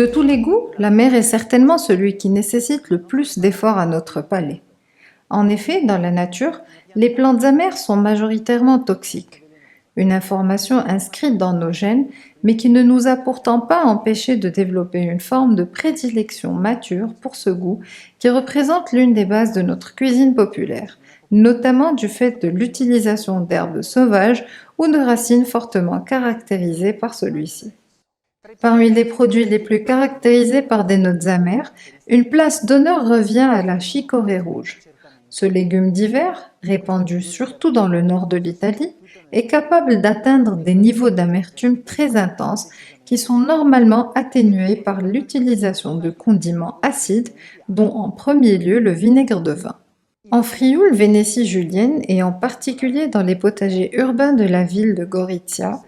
De tous les goûts, la mer est certainement celui qui nécessite le plus d'efforts à notre palais. En effet, dans la nature, les plantes amères sont majoritairement toxiques. Une information inscrite dans nos gènes, mais qui ne nous a pourtant pas empêché de développer une forme de prédilection mature pour ce goût qui représente l'une des bases de notre cuisine populaire, notamment du fait de l'utilisation d'herbes sauvages ou de racines fortement caractérisées par celui-ci. Parmi les produits les plus caractérisés par des notes amères, une place d'honneur revient à la chicorée rouge. Ce légume d'hiver, répandu surtout dans le nord de l'Italie, est capable d'atteindre des niveaux d'amertume très intenses qui sont normalement atténués par l'utilisation de condiments acides, dont en premier lieu le vinaigre de vin. En Frioul, Vénétie julienne et en particulier dans les potagers urbains de la ville de Gorizia,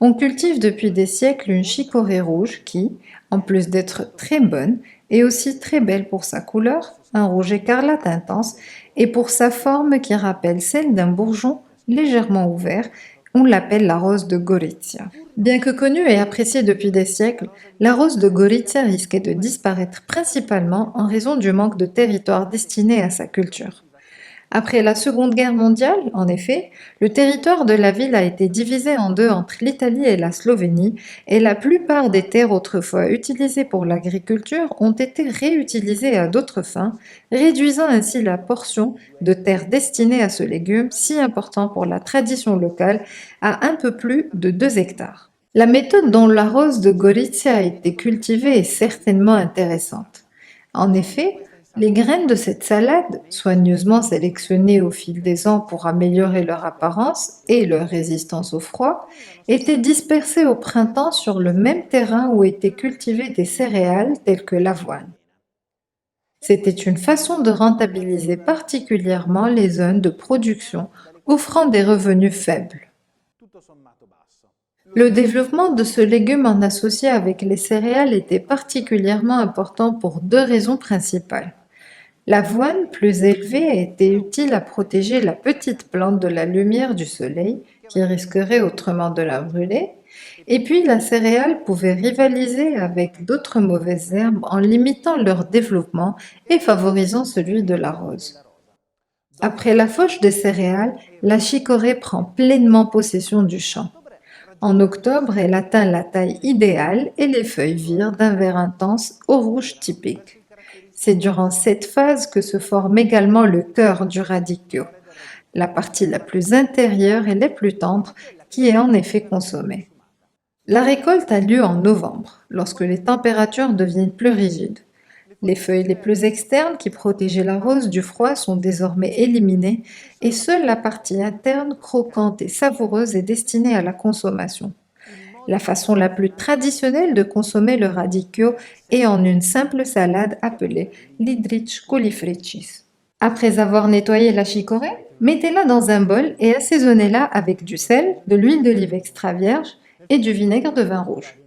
on cultive depuis des siècles une chicorée rouge qui, en plus d'être très bonne, est aussi très belle pour sa couleur, un rouge écarlate intense, et pour sa forme qui rappelle celle d'un bourgeon légèrement ouvert. On l'appelle la rose de Gorizia. Bien que connue et appréciée depuis des siècles, la rose de Gorizia risquait de disparaître principalement en raison du manque de territoire destiné à sa culture. Après la Seconde Guerre mondiale, en effet, le territoire de la ville a été divisé en deux entre l'Italie et la Slovénie, et la plupart des terres autrefois utilisées pour l'agriculture ont été réutilisées à d'autres fins, réduisant ainsi la portion de terre destinée à ce légume si important pour la tradition locale à un peu plus de 2 hectares. La méthode dont la rose de Gorizia a été cultivée est certainement intéressante. En effet, les graines de cette salade, soigneusement sélectionnées au fil des ans pour améliorer leur apparence et leur résistance au froid, étaient dispersées au printemps sur le même terrain où étaient cultivées des céréales telles que l'avoine. C'était une façon de rentabiliser particulièrement les zones de production offrant des revenus faibles. Le développement de ce légume en associé avec les céréales était particulièrement important pour 2 raisons principales. L'avoine, plus élevée, était utile à protéger la petite plante de la lumière du soleil, qui risquerait autrement de la brûler, et puis la céréale pouvait rivaliser avec d'autres mauvaises herbes en limitant leur développement et favorisant celui de la rose. Après la fauche des céréales, la chicorée prend pleinement possession du champ. En octobre, elle atteint la taille idéale et les feuilles virent d'un vert intense au rouge typique. C'est durant cette phase que se forme également le cœur du radicchio, la partie la plus intérieure et la plus tendre qui est en effet consommée. La récolte a lieu en novembre, lorsque les températures deviennent plus rigides. Les feuilles les plus externes qui protégeaient la rose du froid sont désormais éliminées et seule la partie interne, croquante et savoureuse, est destinée à la consommation. La façon la plus traditionnelle de consommer le radicchio est en une simple salade appelée l'idrich koulifritchis. Après avoir nettoyé la chicorée, mettez-la dans un bol et assaisonnez-la avec du sel, de l'huile d'olive extra vierge et du vinaigre de vin rouge.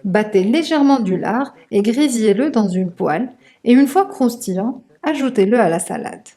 Battez légèrement du lard et grésillez-le dans une poêle et une fois croustillant, ajoutez-le à la salade.